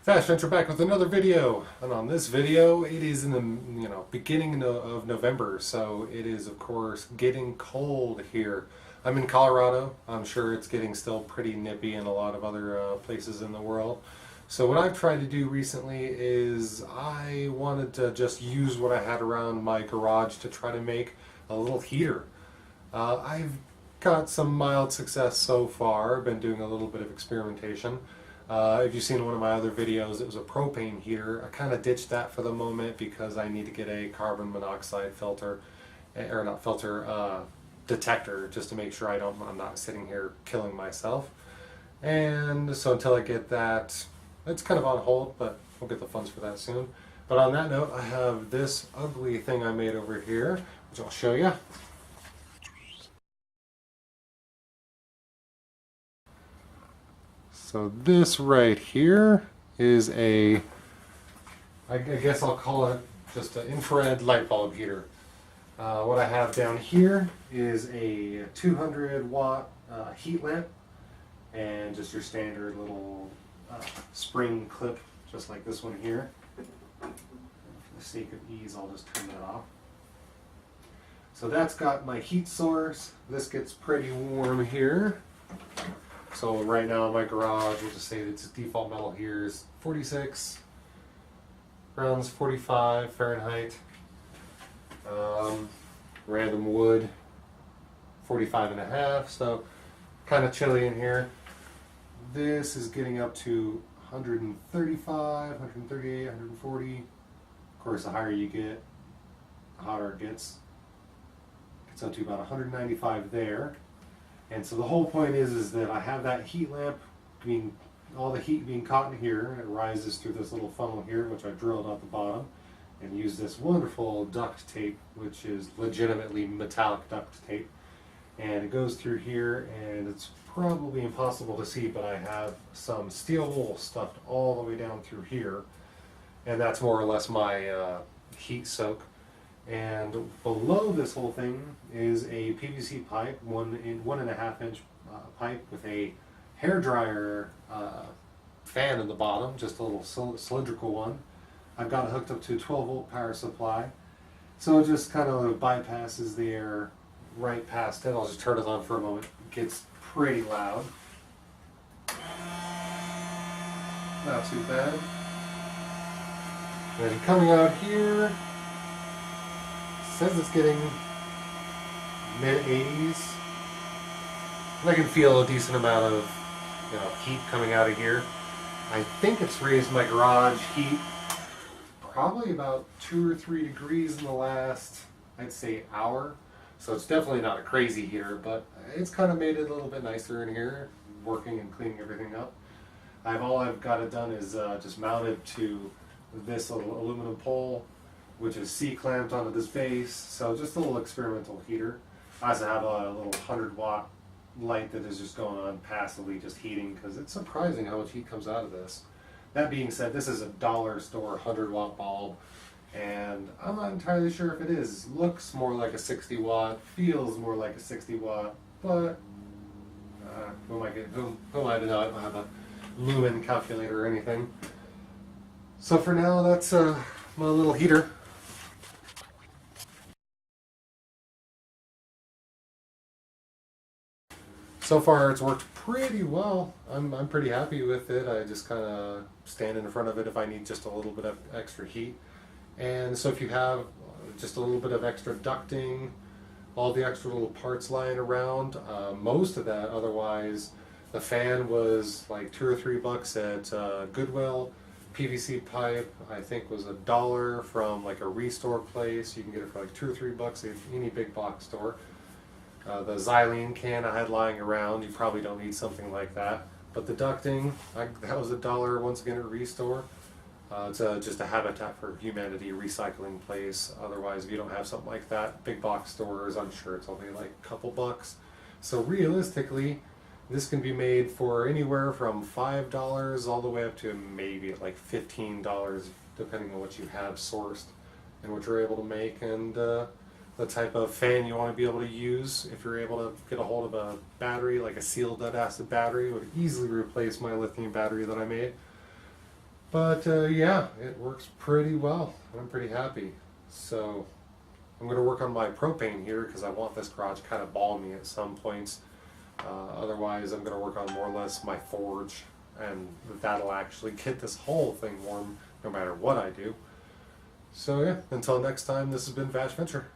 Fast Venture back with another video, and on this video, it is in the beginning of November, so it is of course getting cold here. I'm in Colorado. I'm sure it's getting still pretty nippy in a lot of other places in the world. So what I've tried to do recently is I wanted to just use what I had around my garage to try to make a little heater. I've got some mild success so far. I've been doing a little bit of experimentation. If you've seen one of my other videos, it was a propane heater. I kind of ditched that for the moment because I need to get a carbon monoxide filter, or not filter, detector, just to make sure I'm not sitting here killing myself. And so until I get that, it's kind of on hold, but we'll get the funds for that soon. But on that note, I have this ugly thing I made over here, which I'll show you. So this right here is I guess I'll call it just an infrared light bulb heater. What I have down here is a 200 watt heat lamp and just your standard little spring clip, just like this one here. For the sake of ease, I'll just turn that off. So that's got my heat source. This gets pretty warm here. So right now in my garage, we'll just say its default metal here is 46, around 45 Fahrenheit. Random wood, 45.5, so kind of chilly in here. This is getting up to 135, 138, 140. Of course, the higher you get, the hotter it gets. Gets up to about 195 there. And so the whole point is that I have that heat lamp all the heat being caught in here, and it rises through this little funnel here, which I drilled out the bottom, and use this wonderful duct tape, which is legitimately metallic duct tape. And it goes through here, and it's probably impossible to see, but I have some steel wool stuffed all the way down through here, and that's more or less my heat soak. And below this whole thing is a PVC pipe, 1.5 inch pipe with a hair dryer fan in the bottom, just a little cylindrical one. I've got it hooked up to a 12 volt power supply, so it just kind of bypasses the air right past it. I'll just turn it on for a moment. It gets pretty loud. Not too bad. And coming out here, says it's getting mid 80s. And I can feel a decent amount of heat coming out of here. I think it's raised my garage heat probably about 2 or 3 degrees in the last, I'd say, hour. So it's definitely not a crazy heater, but it's kind of made it a little bit nicer in here, working and cleaning everything up. All I've got it done is just mounted to this little aluminum pole, which is C-clamped onto this base, so just a little experimental heater. I also have a little 100 watt light that is just going on passively, just heating, because it's surprising how much heat comes out of this. That being said, this is a dollar store 100 watt bulb, and I'm not entirely sure if it is. It looks more like a 60 watt, feels more like a 60 watt, but who am I to know? I don't have a lumen calculator or anything. So for now, that's my little heater. So far, it's worked pretty well. I'm pretty happy with it. I just kind of stand in front of it if I need just a little bit of extra heat. And so if you have just a little bit of extra ducting, all the extra little parts lying around, most of that, otherwise, the fan was like $2 or $3 at Goodwill. PVC pipe, I think, was $1 from like a restore place. You can get it for like $2 or $3 at any big box store. The xylene can I had lying around, you probably don't need something like that. But the ducting, that was $1 once again at Restore. It's just a Habitat for Humanity recycling place. Otherwise, if you don't have something like that, big box stores, I'm sure it's only like a couple bucks. So realistically, this can be made for anywhere from $5 all the way up to maybe like $15, depending on what you have sourced and what you're able to make, and the type of fan you want to be able to use. If you're able to get a hold of a battery, like a sealed lead acid battery, would easily replace my lithium battery that I made. But yeah, it works pretty well. I'm pretty happy. So I'm going to work on my propane here because I want this garage kind of balmy at some points. Otherwise, I'm going to work on more or less my forge, and that'll actually get this whole thing warm no matter what I do. So yeah, until next time, this has been Vash Venture.